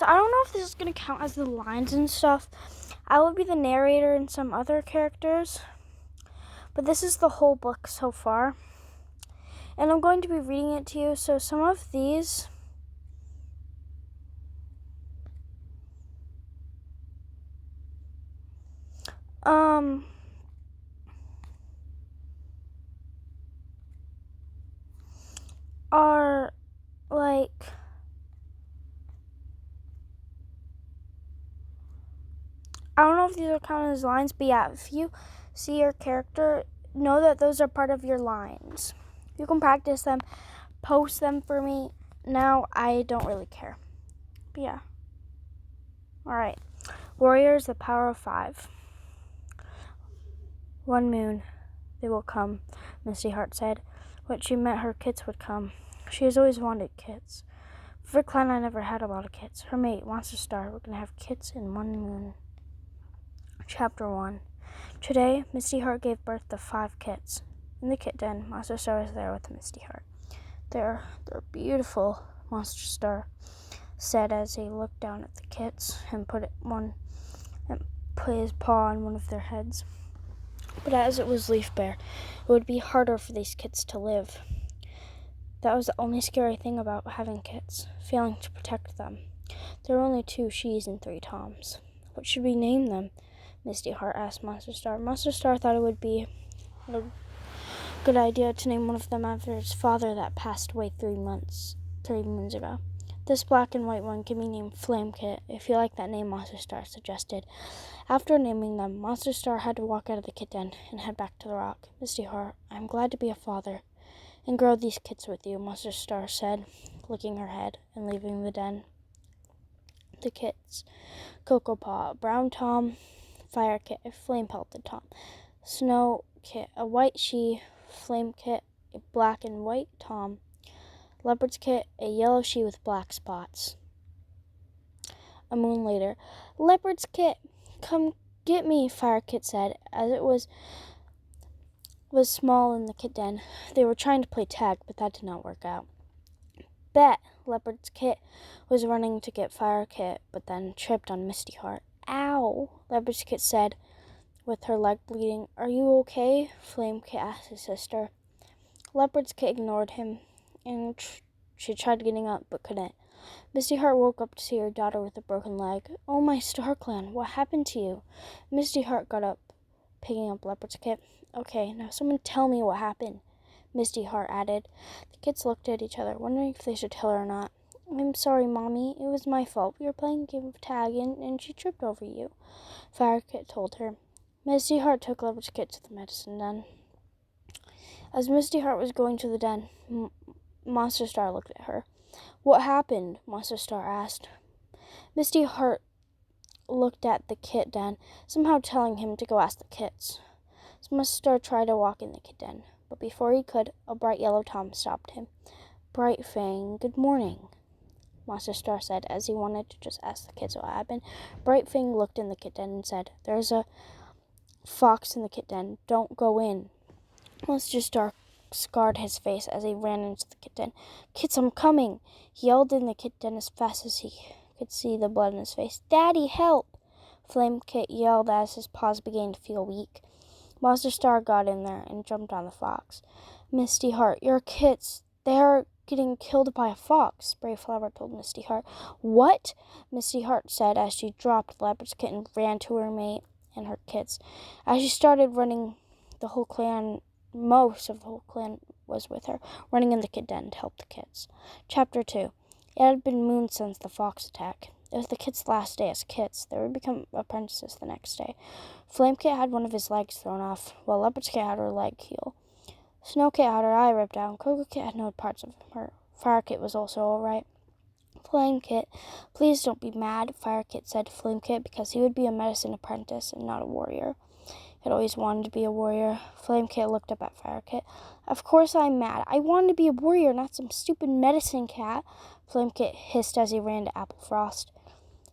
So I don't know if this is going to count as the lines and stuff. I will be the narrator and some other characters. But this is the whole book so far. And I'm going to be reading it to you. So some of these are like I don't know if these are counted as lines, but yeah, if you see your character, know that those are part of your lines. You can practice them, post them for me. Now I don't really care. But yeah. Alright. Warriors, the power of 5. One moon, they will come, Misty Heart said. When she meant her kits would come. She has always wanted kits. For Clan, I never had a lot of kits. Her mate, Monster Star, we're going to have kits in one moon. Chapter 1. Today, Misty Heart gave birth to 5 kits. In the kit den, Monster Star was there with Misty Heart. They're beautiful, Monster Star said as he looked down at the kits and put his paw on one of their heads. But as it was Leaf Bear, it would be harder for these kits to live. That was the only scary thing about having kits, failing to protect them. There were only 2 she's and 3 toms. What should we name them? Misty Heart asked Monster Star. Monster Star thought it would be a good idea to name one of them after his father that passed away 3 moons ago. This black and white one can be named Flame Kit. If you like that name, Monster Star suggested. After naming them, Monster Star had to walk out of the kit den and head back to the rock. Misty Heart, I'm glad to be a father and grow these kits with you, Monster Star said, licking her head and leaving the den. The kits. Cocoa Paw, Brown Tom, Fire Kit, a Flame Pelted Tom. Snow Kit, a white she, Flame Kit, a black and white Tom. Leopard's Kit, a yellow she with black spots. A moon later. Leopard's Kit, come get me, Fire Kit said, as it was small in the kit den. They were trying to play tag, but that did not work out. Bet, Leopard's Kit was running to get Fire Kit, but then tripped on Misty Heart. Ow, Leopard's Kit said, with her leg bleeding. Are you okay? Flame Kit asked his sister. Leopard's Kit ignored him, and she tried getting up, but couldn't. Misty Heart woke up to see her daughter with a broken leg. Oh, my Star Clan, what happened to you? Misty Heart got up, picking up Leopard's Kit. Okay, now someone tell me what happened, Misty Heart added. The kids looked at each other, wondering if they should tell her or not. I'm sorry, Mommy. It was my fault. We were playing a game of tag, and she tripped over you, Fire Kit told her. Misty Heart took Leopard's Kit to the medicine den. As Misty Heart was going to the den, Monster Star looked at her. What happened? Monster Star asked. Misty Heart looked at the kit den, somehow telling him to go ask the kits. Monster Star tried to walk in the kit den, but before he could, a bright yellow Tom stopped him. Bright Fang, good morning, Monster Star said as he wanted to just ask the kids what happened. Bright Fang looked in the kit den and said, There's a fox in the kit den. Don't go in. Monster Star scarred his face as he ran into the kit den. Kids, I'm coming! He yelled in the kit den as fast as he could see the blood in his face. Daddy, help! Flame Kit yelled as his paws began to feel weak. Monster Star got in there and jumped on the fox. Misty Heart, your kits, they are getting killed by a fox, Brave Flower told Misty Heart. What? Misty Heart said as she dropped Leopard's Kit and ran to her mate and her kits. As she started running, most of the whole clan was with her, running in the kit den to help the kids. Chapter 2. It had been moons since the fox attack. It was the kids' last day as kits. They would become apprentices the next day. Flame Kit had one of his legs thrown off, while Leopard's Kit had her leg healed. Snow Kit had her eye ripped out, and Cocoa Kit had no parts of her. Fire Kit was also all right. Flame Kit, please don't be mad, Fire Kit said to Flame Kit, because he would be a medicine apprentice and not a warrior. He had always wanted to be a warrior. Flame Kit looked up at Fire Kit. Of course I'm mad. I wanted to be a warrior, not some stupid medicine cat, Flame Kit hissed as he ran to Apple Frost.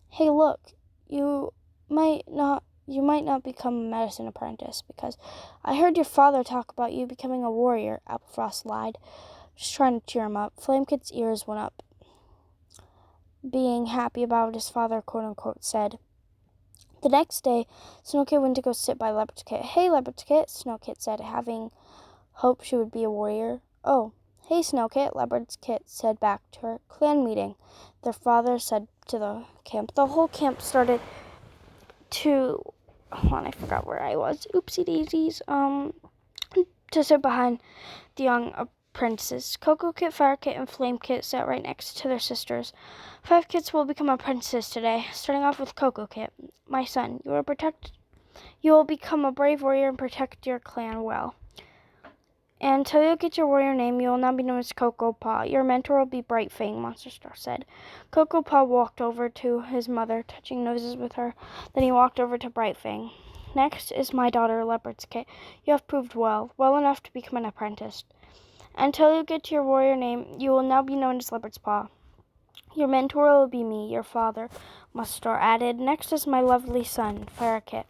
Hey, look, you might not become a medicine apprentice, because I heard your father talk about you becoming a warrior, Applefrost lied, just trying to cheer him up. Flame Kit's ears went up. being happy about what his father, quote-unquote, said. The next day, Snow Kit went to go sit by Leopard's Kit. "Hey, Leopard's Kit," Snow Kit said, having hoped she would be a warrior. "Oh, hey, Snow Kit," Leopard's Kit said back to her. "Clan meeting," their father said to the camp. The whole camp started to... I forgot where I was. Oopsie daisies. To sit behind the young apprentices. Cocoa Kit, Fire Kit, and Flame Kit sat right next to their sisters. 5 kits will become apprentices today, starting off with Cocoa Kit. "My son, you will become a brave warrior and protect your clan well. And until you get your warrior name, you will now be known as Cocoa Paw. Your mentor will be Bright Fang," Monster Star said. Cocoa Paw walked over to his mother, touching noses with her. Then he walked over to Bright Fang. "Next is my daughter, Leopard's Kit. You have proved well enough to become an apprentice. Until you get to your warrior name, you will now be known as Leopard's Paw. Your mentor will be me, your father," Monster Star added. "Next is my lovely son, Fire Kit.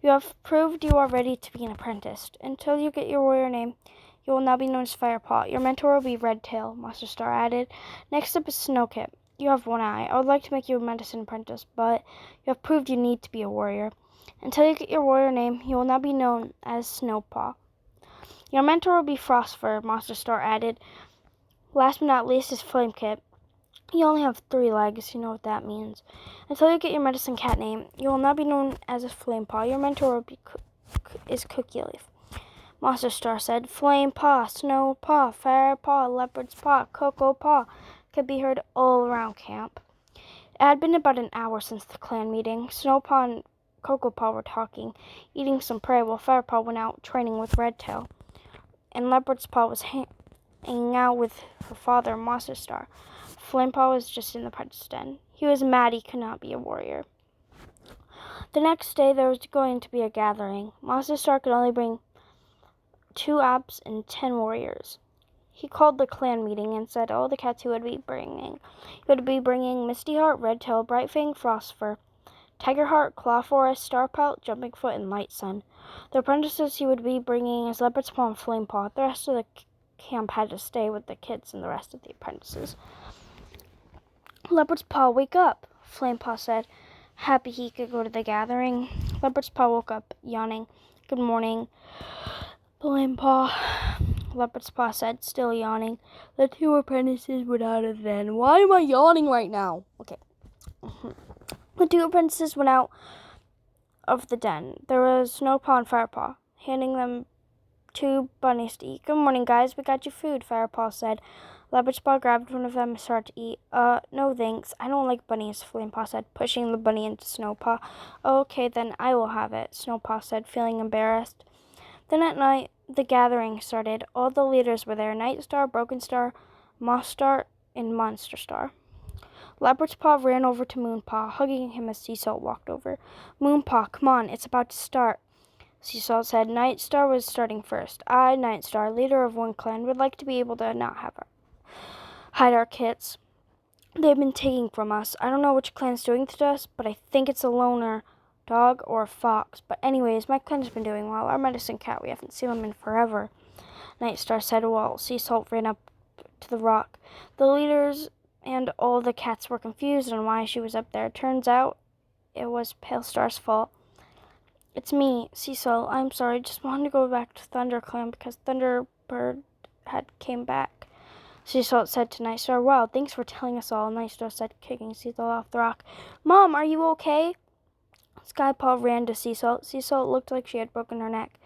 You have proved you are ready to be an apprentice. Until you get your warrior name, you will now be known as Firepaw. Your mentor will be Red Tail," Monster Star added. "Next up is Snow Kit. You have one eye. I would like to make you a medicine apprentice, but you have proved you need to be a warrior. Until you get your warrior name, you will now be known as Snowpaw. Your mentor will be Frostfur," Monster Star added. Last but not least is Flame Kit. You only have 3 legs, you know what that means. Until you get your medicine cat name, you will now be known as a Flamepaw. Your mentor will be is Cookie Leaf," Monster Star said. "Flame Paw, Snow Paw, Fire Paw, Leopard's Paw, Cocoa Paw" could be heard all around camp. It had been about an hour since the clan meeting. Snow Paw and Cocoa Paw were talking, eating some prey, while Fire Paw went out training with Red Tail. And Leopard's Paw was hanging out with her father, Monster Star. Flamepaw was just in the apprentice den. He was mad he could not be a warrior. The next day there was going to be a gathering. Monster Star could only bring 2 apps and 10 warriors. He called the clan meeting and said all the cats he would be bringing. He would be bringing Misty Heart, Red Tail, Bright Fang, Frostfur, Tiger Heart, Claw Forest, Starpout, Jumping Foot, and Light Sun. The apprentices he would be bringing is Leopard's Paw and Flamepaw. The rest of the camp had to stay with the kids and the rest of the apprentices. "Leopard's Paw, wake up," Flamepaw said, happy he could go to the gathering. Leopard's Paw woke up, yawning. "Good morning, Flamepaw," Leopard's Paw said, still yawning. The 2 apprentices went out of the den. Why am I yawning right now? Okay. The 2 apprentices went out of the den. There was Snowpaw and Firepaw, handing them 2 bunnies to eat. "Good morning, guys. We got you food," Firepaw said. Leopard's Paw grabbed one of them and started to eat. No thanks. I don't like bunnies," Flamepaw said, pushing the bunny into Snowpaw. "Okay, then I will have it," Snowpaw said, feeling embarrassed. Then at night, the gathering started. All the leaders were there: Night Star, Broken Star, Moss Star, and Monster Star. Leopard's Paw ran over to Moonpaw, hugging him as Sea Salt walked over. "Moonpaw, come on, it's about to start," Sea Salt said. Night Star was starting first. "I, Night Star, leader of one clan, would like to be able to not hide our kits they've been taking from us. I don't know which clan's doing it to us, but I think it's a loner dog or a fox. But anyways, my clan's been doing well. Our medicine cat, we haven't seen him in forever," Night Star said while Sea Salt ran up to the rock. The leaders and all the cats were confused on why she was up there. Turns out it was Pale Star's fault. "It's me, Sea Salt. I'm sorry. Just wanted to go back to Thunder Clan because Thunderbird had came back," Sea Salt said to Night Star. "Wow, thanks for telling us all," Night Star said, kicking Sea Salt off the rock. "Mom, are you okay?" Skypaw ran to Sea Salt. Sea Salt looked like she had broken her neck.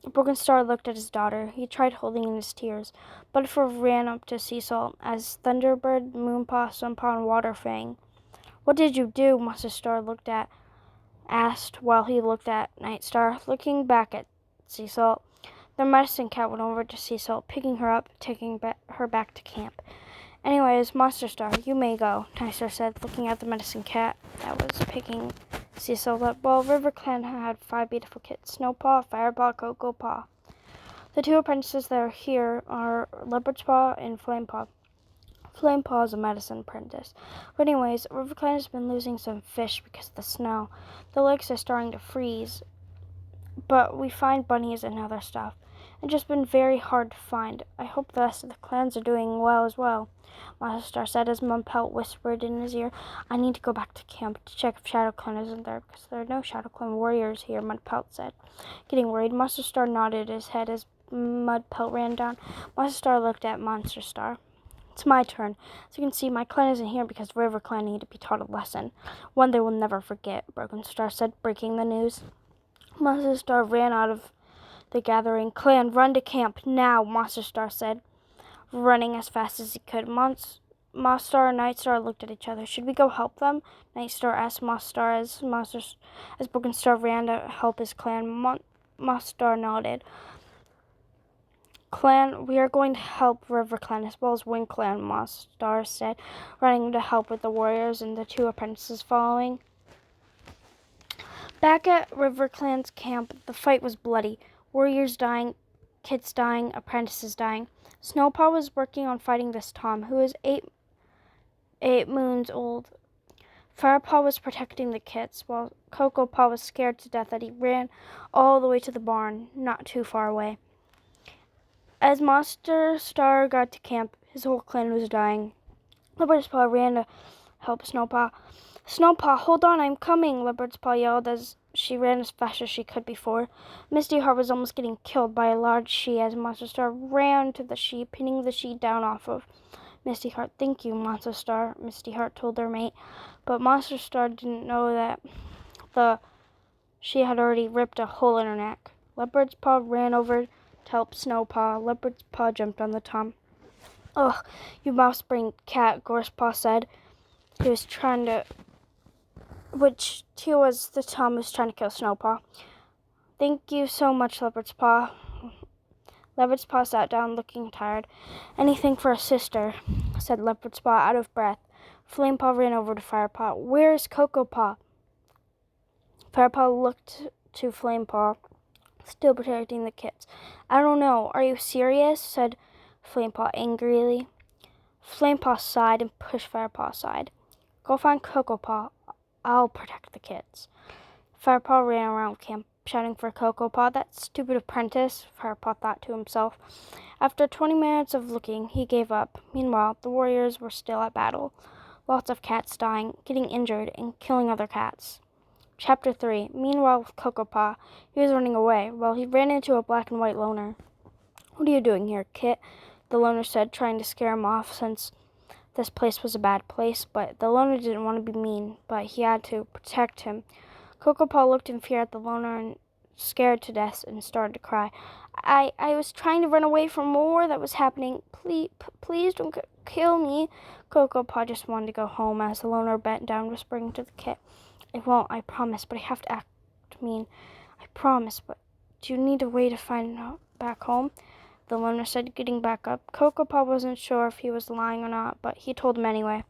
Broken Star looked at his daughter. He tried holding in his tears. Butterfur ran up to Sea Salt as Thunderbird, Moonpaw, Sunpaw, and Waterfang. "What did you do?" Monster Star asked while he looked at Night Star, looking back at Sea Salt. The medicine cat went over to Sea Salt, picking her up, taking her back to camp. "Anyways, Monster Star, you may go," Night Star said, looking at the medicine cat that was picking Sea Salt up. Well, River Clan had 5 beautiful kids: Snowpaw, Firepaw, Cocoa Paw. The 2 apprentices that are here are Leopard's Paw and Flamepaw. Flamepaw is a medicine apprentice. But anyways, River Clan has been losing some fish because of the snow. The lakes are starting to freeze. But we find bunnies and other stuff. and just been very hard to find. I hope the rest of the clans are doing well as well, Monster Star said as Mum Pelt whispered in his ear. I need to go back to camp to check if Shadow Clan isn't there, because there are no Shadow Clan warriors here, Mud Pelt said. Getting worried, Monster Star nodded his head as Mud Pelt ran down. Monster Star looked at Monster Star. It's my turn. As you can see, my clan isn't here because River Clan need to be taught a lesson. One they will never forget, Broken Star said, breaking the news. Monster Star ran out of the gathering. Clan, run to camp now, Monster Star said, running as fast as he could. Moss Star and Night Star looked at each other. Should we go help them? Night Star asked Moss Star as Broken Star ran to help his clan. Moss Star nodded. Clan, we are going to help River Clan as well as Wind Clan, Moss Star said, running to help with the warriors and the two apprentices following. Back at River Clan's camp, the fight was bloody. Warriors dying, kids dying, apprentices dying. Snowpaw was working on fighting this Tom, who was eight moons old. Firepaw was protecting the kids, while Cocoa Paw was scared to death that he ran all the way to the barn, not too far away. As Monster Star got to camp, his whole clan was dying. Leopard's Paw ran to help Snowpaw. Snowpaw, hold on, I'm coming, Leopard's Paw yelled as she ran as fast as she could before. Misty Heart was almost getting killed by a large she as Monster Star ran to the she, pinning the she down off of Misty Heart. Thank you, Monster Star, Misty Heart told their mate. But Monster Star didn't know that she had already ripped a hole in her neck. Leopard's Paw ran over to help Snowpaw. Leopard's Paw jumped on the Tom. Ugh, you mouse-brained cat, Gorsepaw said. He was trying to... the Tom was trying to kill Snowpaw. Thank you so much, Leopard's Paw. Leopard's Paw sat down, looking tired. Anything for a sister, said Leopard's Paw, out of breath. Flamepaw ran over to Firepaw. Where is Cocoa Paw? Firepaw looked to Flamepaw, still protecting the kids. I don't know. Are you serious? Said Flamepaw angrily. Flamepaw sighed and pushed Firepaw aside. Go find Cocoa Paw. I'll protect the kids. Firepaw ran around camp, shouting for Cocoa Paw. That stupid apprentice, Firepaw thought to himself. After 20 minutes of looking, he gave up. Meanwhile, the warriors were still at battle. Lots of cats dying, getting injured, and killing other cats. Chapter 3. Meanwhile, with Cocoa Paw, he was running away, while he ran into a black and white loner. What are you doing here, Kit? The loner said, trying to scare him off, since this place was a bad place, but the loner didn't want to be mean, but he had to protect him. Cocoa Paw looked in fear at the loner and scared to death and started to cry. I was trying to run away from war that was happening. Please don't kill me. Cocoa Paw just wanted to go home as the loner bent down, whispering to the kit. I won't, I promise, but I have to act mean. I promise, but do you need a way to find back home? The loner said, getting back up. Cocoa Paw wasn't sure if he was lying or not, but he told him anyway.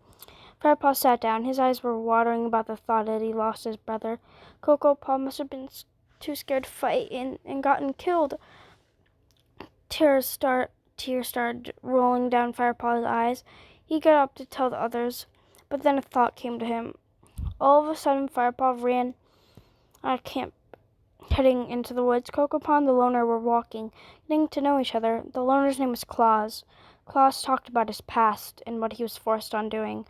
Firepaw sat down. His eyes were watering about the thought that he lost his brother. Cocoa Paw must have been too scared to fight and gotten killed. Tears started rolling down Firepaw's eyes. He got up to tell the others, but then a thought came to him. All of a sudden, Firepaw ran out of camp, heading into the woods. Cocoa Paw and the loner were walking, getting to know each other. The loner's name was Claus. Claus talked about his past and what he was forced on doing.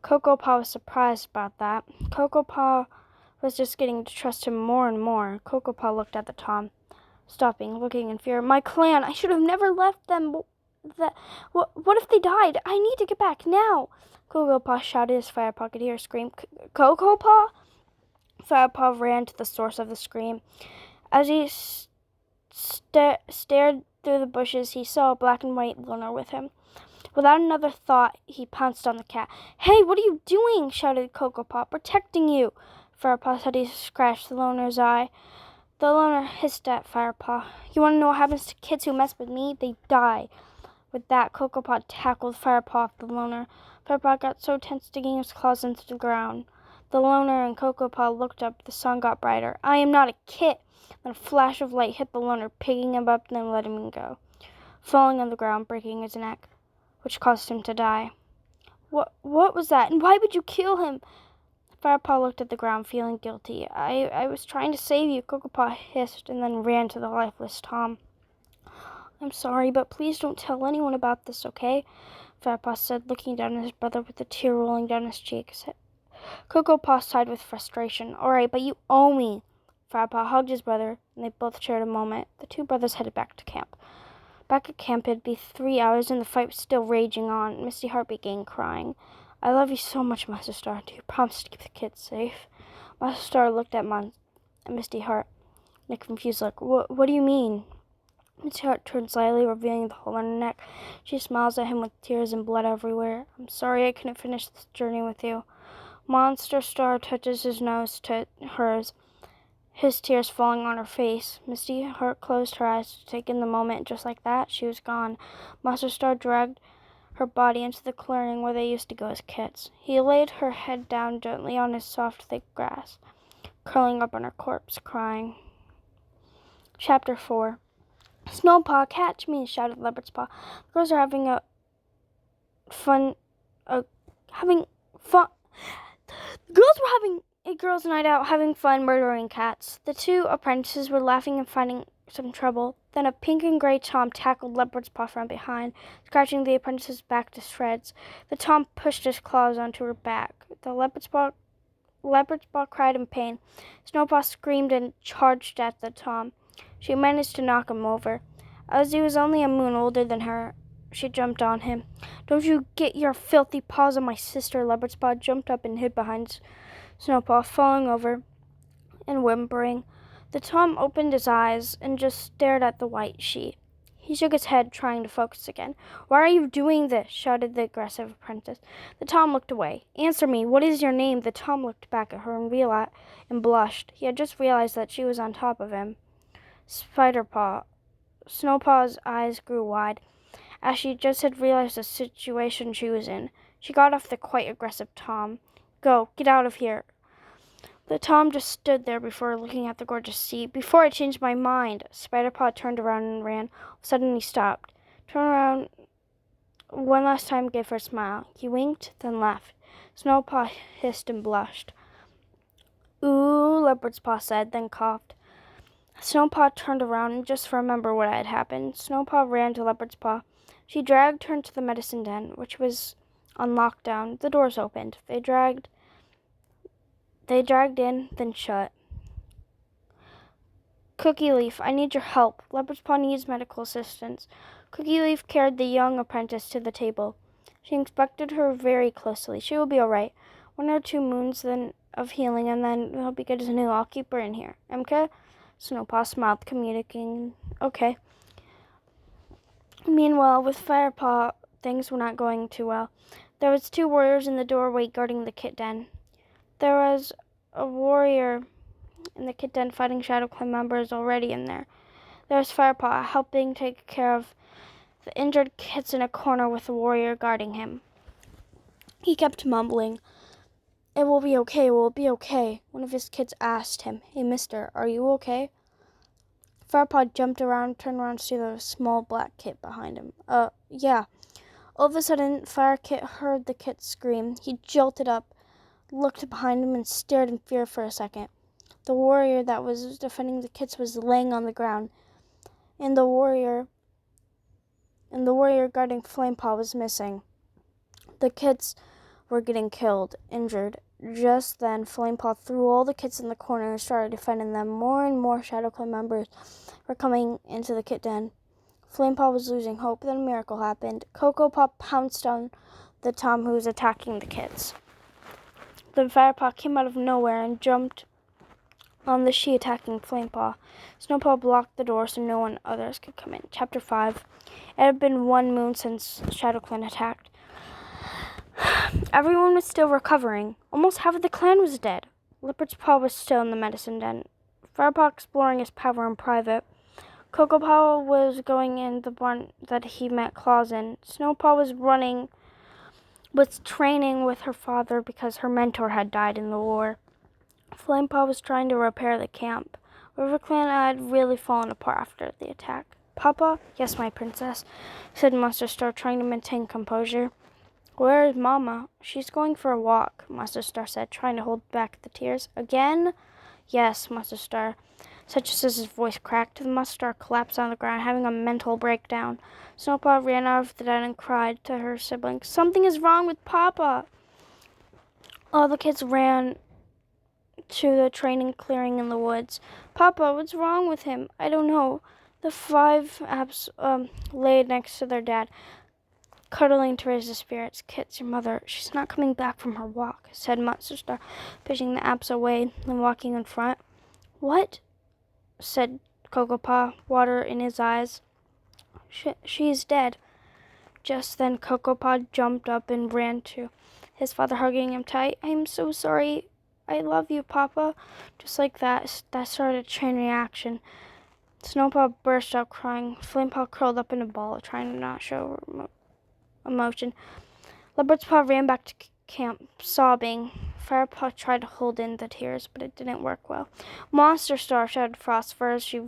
Cocoa Paw was surprised about that. Cocoa Paw was just getting to trust him more and more. Cocoa Paw looked at the Tom, stopping, looking in fear. My clan, I should have never left them. What if they died? I need to get back now. Cocoa Paw shouted as Firepaw could hear a scream. Cocoa Paw? Firepaw ran to the source of the scream. As he stared through the bushes, he saw a black and white loner with him. Without another thought, he pounced on the cat. Hey, what are you doing? Shouted Cocoa Paw. Protecting you. Firepaw said he scratched the loner's eye. The loner hissed at Firepaw. You want to know what happens to kids who mess with me? They die. With that, Cocoa Paw tackled Firepaw off the loner. Firepaw got so tense, digging his claws into the ground. The loner and Cocoa Paw looked up. The sun got brighter. I am not a kit. Then a flash of light hit the loner, picking him up, then letting him go, falling on the ground, breaking his neck, which caused him to die. What was that? And why would you kill him? Firepaw looked at the ground, feeling guilty. I was trying to save you, Cocoa Paw hissed, and then ran to the lifeless Tom. I'm sorry, but please don't tell anyone about this, okay? Firepaw said, looking down at his brother with a tear rolling down his cheeks. Cocoa Paw sighed with frustration. All right, but you owe me. Firepaw hugged his brother, and they both shared a moment. The two brothers headed back to camp. Back at camp, it'd be 3 hours, and the fight was still raging on. Misty Heart began crying. I love you so much, Master Star. Do you promise to keep the kids safe? Master Star looked at Misty Heart in a confused look. What do you mean? Misty Heart turned slightly, revealing the hole in her neck. She smiles at him with tears and blood everywhere. I'm sorry I couldn't finish this journey with you. Monster Star touches his nose to hers, his tears falling on her face. Misty Heart closed her eyes to take in the moment. Just like that, she was gone. Monster Star dragged her body into the clearing where they used to go as kids. He laid her head down gently on his soft, thick grass, curling up on her corpse, crying. Chapter 4. Snowpaw, catch me, shouted Leopard's Paw. The girls are having fun. The girls were having a girls' night out, having fun murdering cats. The two apprentices were laughing and finding some trouble. Then a pink and gray Tom tackled Leopard's Paw from behind, scratching the apprentice's back to shreds. The Tom pushed his claws onto her back. The Leopard's Paw cried in pain. Snowpaw screamed and charged at the Tom. She managed to knock him over. As he was only a moon older than her, she jumped on him. Don't you get your filthy paws on my sister. Leopard's Paw jumped up and hid behind Snowpaw, falling over and whimpering. The Tom opened his eyes and just stared at the white sheet. He shook his head, trying to focus again. Why are you doing this? Shouted the aggressive apprentice. The Tom looked away. Answer me. What is your name? The Tom looked back at her and blushed. He had just realized that she was on top of him. Spiderpaw. Snowpaw's eyes grew wide, as she just had realized the situation she was in. She got off the quite aggressive Tom. Go, get out of here. The Tom just stood there before looking at the gorgeous sea. Before I changed my mind. Spiderpaw turned around and ran. Suddenly he stopped. Turned around one last time, gave her a smile. He winked, then left. Snowpaw hissed and blushed. Ooh, Leopard's Paw said, then coughed. Snowpaw turned around and just remembered what had happened. Snowpaw ran to Leopard's Paw. She dragged her into the medicine den, which was on lockdown. The doors opened. They dragged in, then shut. Cookie Leaf, I need your help. Leopard's Paw needs medical assistance. Cookie Leaf carried the young apprentice to the table. She inspected her very closely. She will be all right. 1 or 2 moons then of healing, and then he'll be good as new. I'll keep her in here. MK? Snowpaw smiled, communicating. Okay. Meanwhile, with Firepaw, things were not going too well. There was 2 warriors in the doorway guarding the kit den. There was a warrior in the kit den fighting Shadow Clan members already in there. There was Firepaw helping take care of the injured kits in a corner with a warrior guarding him. He kept mumbling, It will be okay, it will be okay. One of his kids asked him, Hey, mister, are you okay? Firepaw jumped around, turned around to see the small black kit behind him. Yeah. All of a sudden, Fire Kit heard the kit scream. He jolted up, looked behind him, and stared in fear for a second. The warrior that was defending the kits was laying on the ground, and the warrior guarding Flamepaw was missing. The kits were getting killed, injured. Just then, Flamepaw threw all the kits in the corner and started defending them. More and more Shadow Clan members were coming into the kit den. Flamepaw was losing hope. Then a miracle happened. Cocoa Paw pounced on the Tom who was attacking the kits. Then Firepaw came out of nowhere and jumped on the she attacking Flamepaw. Snowpaw blocked the door so no one others could come in. Chapter 5. It had been 1 moon since Shadow Clan attacked. Everyone was still recovering. Almost half of the clan was dead. Leopard's Paw was still in the medicine den. Firepaw exploring his power in private. Cocoa Paw was going in the barn that he met Claws in. Snowpaw was training with her father because her mentor had died in the war. Flamepaw was trying to repair the camp. River Clan had really fallen apart after the attack. Papa? Yes, my princess, said Monster Star, trying to maintain composure. Where is Mama? She's going for a walk, Monster Star said, trying to hold back the tears. Again? Yes, Monster Star Such as his voice cracked. The Mustard collapsed on the ground, having a mental breakdown. Snowpaw ran out of the den and cried to her siblings, "Something is wrong with Papa!" All the kids ran to the training clearing in the woods. "Papa, what's wrong with him?" "I don't know." The 5 apes laid next to their dad, cuddling to raise the spirits. "Kit's your mother. She's not coming back from her walk," said Monster Star, pushing the apes away and walking in front. "What?" said Cocoa Paw, water in his eyes. She's dead." Just then Cocoa Paw jumped up and ran to his father, hugging him tight. "I'm so sorry. I love you, Papa." Just like that started a chain reaction. Snowpaw burst out crying. Flamepaw curled up in a ball, trying to not show emotion. Leopard's Paw ran back to camp, sobbing. Firepaw tried to hold in the tears, but it didn't work well. "Monster Star!" shouted Frostfur as she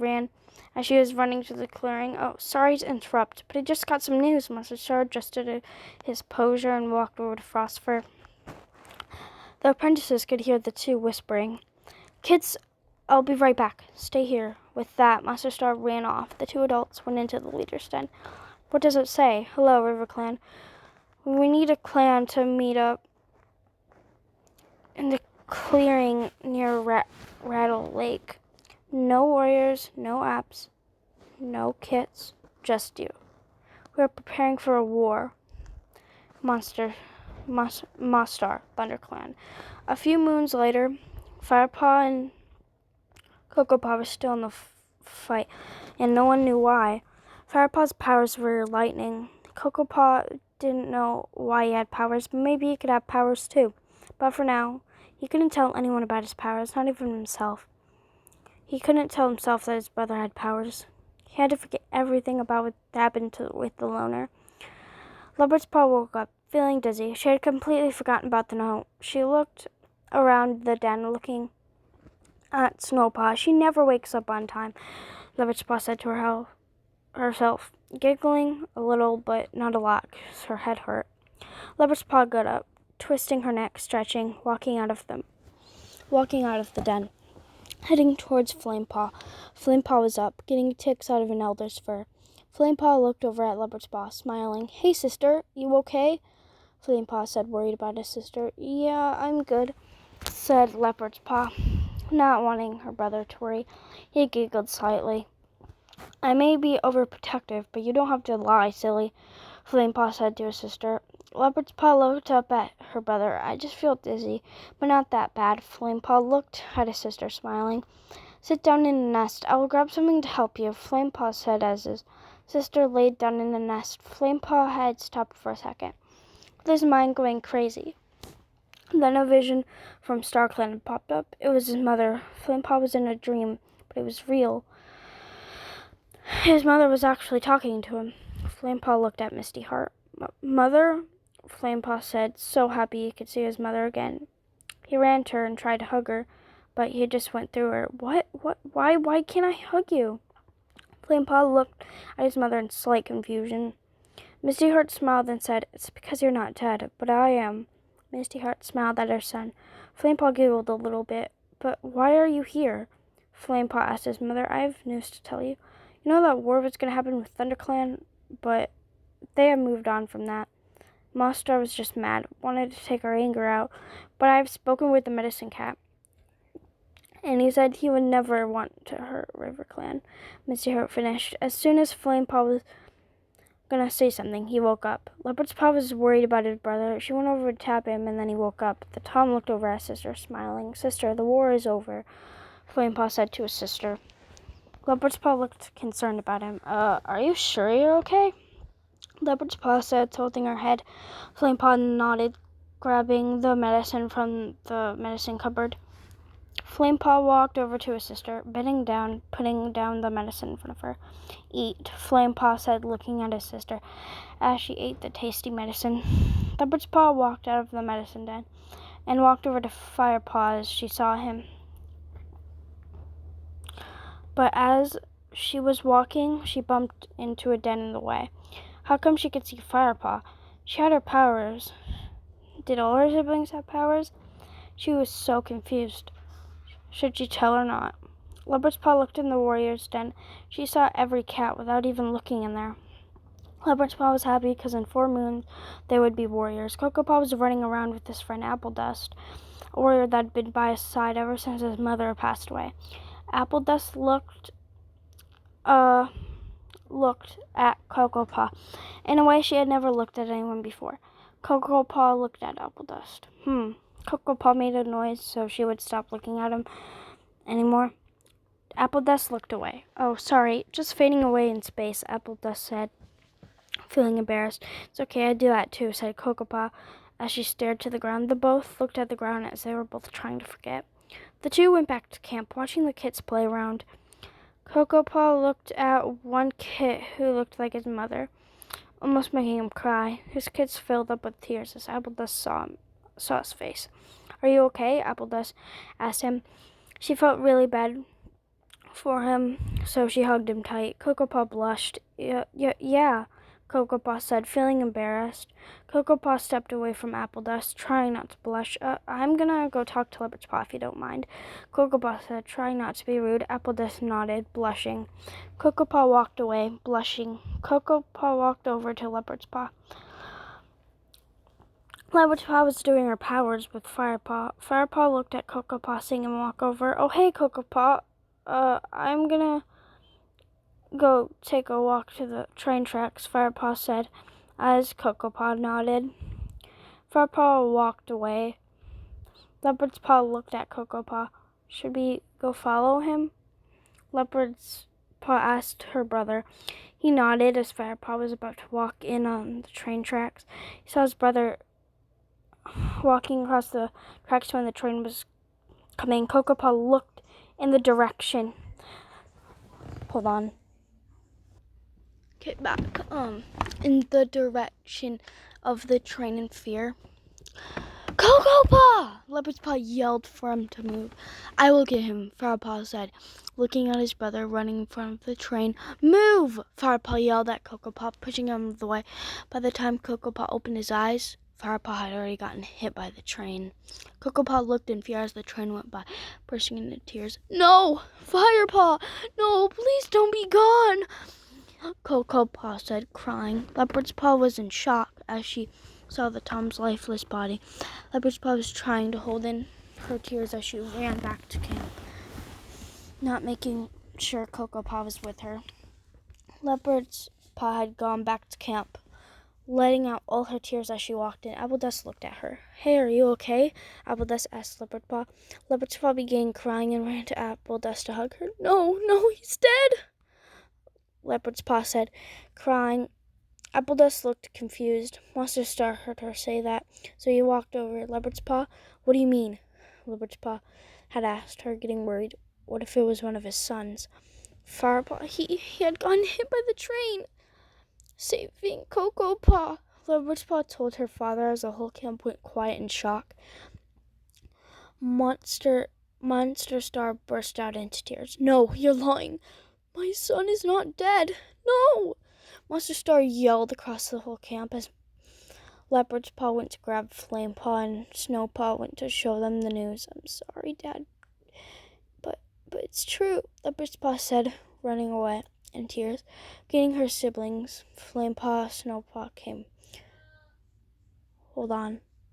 was running to the clearing. "Oh, sorry to interrupt, but I just got some news." Monster Star adjusted his posture and walked over to Frostfur. The apprentices could hear the two whispering. "Kids, I'll be right back. Stay here." With that, Monster Star ran off. The 2 adults went into the leader's den. "What does it say?" "Hello, River Clan. We need a clan to meet up in the clearing near Rattle Lake. No warriors, no apes, no kits, just you. We're preparing for a war." Mostar, ThunderClan. A few moons later, Firepaw and Cocoa Paw were still in the fight, and no one knew why. Firepaw's powers were lightning. Cocoa Paw didn't know why he had powers, but maybe he could have powers too. But for now, he couldn't tell anyone about his powers, not even himself. He couldn't tell himself that his brother had powers. He had to forget everything about what happened with the loner. Leopard's Paw woke up, feeling dizzy. She had completely forgotten about the note. She looked around the den, looking at Snowpaw. "She never wakes up on time," Leopard's Paw said to herself, giggling a little, but not a lot, because her head hurt. Leopard's Paw got up, twisting her neck, stretching, walking out of the den, heading towards Flamepaw. Flamepaw was up, getting ticks out of an elder's fur. Flamepaw looked over at Leopard's Paw, smiling. "Hey, sister, you okay?" Flamepaw said, worried about his sister. "Yeah, I'm good," said Leopard's Paw, not wanting her brother to worry. He giggled slightly. "I may be overprotective, but you don't have to lie, silly," Flamepaw said to his sister. Leopard's Paw looked up at her brother. "I just feel dizzy, but not that bad." Flamepaw looked at his sister, smiling. "Sit down in a nest. I will grab something to help you," Flamepaw said as his sister laid down in the nest. Flamepaw had stopped for a second, with his mind going crazy. Then a vision from StarClan popped up. It was his mother. Flamepaw was in a dream, but it was real. His mother was actually talking to him. Flamepaw looked at Misty Heart. "Mother?" Flamepaw said, so happy he could see his mother again. He ran to her and tried to hug her, but he just went through her. What? Why can't I hug you?" Flamepaw looked at his mother in slight confusion. Misty Heart smiled and said, "It's because you're not dead, but I am." Misty Heart smiled at her son. Flamepaw giggled a little bit. "But why are you here?" Flamepaw asked his mother. "I have news to tell you. You know that war was going to happen with ThunderClan, but they have moved on from that. Mostar was just mad, wanted to take our anger out, but I've spoken with the Medicine Cat, and he said he would never want to hurt River Clan." Misty Heart finished. As soon as Flamepaw was gonna say something, he woke up. Leopard's Paw was worried about his brother. She went over to tap him, and then he woke up. The Tom looked over at his sister, smiling. "Sister, the war is over," Flamepaw said to his sister. Leopard's Paw looked concerned about him. Are you sure you're okay?" Leopard's Paw said, tilting her head. Flamepaw nodded, grabbing the medicine from the medicine cupboard. Flamepaw walked over to his sister, bending down, putting down the medicine in front of her. "Eat," Flamepaw said, looking at his sister as she ate the tasty medicine. Leopard's Paw walked out of the medicine den and walked over to Firepaw as she saw him. But as she was walking, she bumped into a den in the way. How come she could see Firepaw? She had her powers. Did all her siblings have powers? She was so confused. Should she tell or not? Leopard's Paw looked in the warrior's den. She saw every cat without even looking in there. Leopard's Paw was happy because in 4 moons they would be warriors. Cocoa Paw was running around with his friend Apple Dust, a warrior that had been by his side ever since his mother had passed away. Apple Dust looked at Cocoa Paw in a way she had never looked at anyone before. Cocoa Paw looked at Apple Dust. Cocoa Paw made a noise so she would stop looking at him anymore. Apple Dust looked away. "Oh, sorry, just fading away in space," Apple Dust said, feeling embarrassed. "It's okay, I do that too," said Cocoa Paw as she stared to the ground. They both looked at the ground as they were both trying to forget. The two went back to camp, watching the kits play around. Cocoa Paw looked at one kit who looked like his mother, almost making him cry. His kits filled up with tears as Apple Dust saw his face. "Are you okay?" Apple Dust asked him. She felt really bad for him, so she hugged him tight. Cocoa Paw blushed. Yeah, Cocoa Paw said, feeling embarrassed. Cocoa Paw stepped away from Apple Dust, trying not to blush. I'm gonna go talk to Leopard's Paw if you don't mind," Cocoa Paw said, trying not to be rude. Apple Dust nodded, blushing. Cocoa Paw walked away, blushing. Cocoa Paw walked over to Leopard's Paw. Leopard's Paw was doing her powers with Fire Paw. Fire Paw looked at Cocoa Paw, seeing him walk over. "Oh, hey, Cocoa Paw. I'm gonna go take a walk to the train tracks," Firepaw said, as Cocoa Paw nodded. Firepaw walked away. Leopard's Paw looked at Cocoa Paw. "Should we go follow him?" Leopard's Paw asked her brother. He nodded as Firepaw was about to walk in on the train tracks. He saw his brother walking across the tracks when the train was coming. Cocoa Paw looked in the direction. Hold on. Get back. In the direction of the train in fear. "Cocoa Paw!" Leopard's Paw yelled for him to move. "I will get him," Firepaw said, looking at his brother running in front of the train. "Move!" Firepaw yelled at Cocoa Paw, pushing him out of the way. By the time Cocoa Paw opened his eyes, Firepaw had already gotten hit by the train. Cocoa Paw looked in fear as the train went by, bursting into tears. "No! Firepaw! No! Please don't be gone!" Cocoa Paw said, crying. Leopard's Paw was in shock as she saw the Tom's lifeless body. Leopard's Paw was trying to hold in her tears as she ran back to camp, not making sure Cocoa Paw was with her. Leopard's Paw had gone back to camp, letting out all her tears as she walked in. Apple Dust looked at her. "Hey, are you okay?" Apple Dust asked Leopard's Paw. Leopard's Paw began crying and ran to Apple Dust to hug her. No, he's dead," Leopard's Paw said, crying. Apple Dust looked confused. Monster Star heard her say that, so he walked over. "Leopard's Paw, what do you mean?" Leopard's Paw had asked her, getting worried. What if it was one of his sons? Firepaw, he had gotten hit by the train, saving Cocoa Paw. Leopard's Paw told her father as the whole camp went quiet in shock. Monster Star burst out into tears. "No, you're lying. My son is not dead. No!" Monster Star yelled across the whole camp as Leopard's Paw went to grab Flame Paw and Snow Paw went to show them the news. "I'm sorry, Dad, but it's true," Leopard's Paw said, running away in tears. Getting her siblings, Flame Paw, Snow Paw came. Hold on.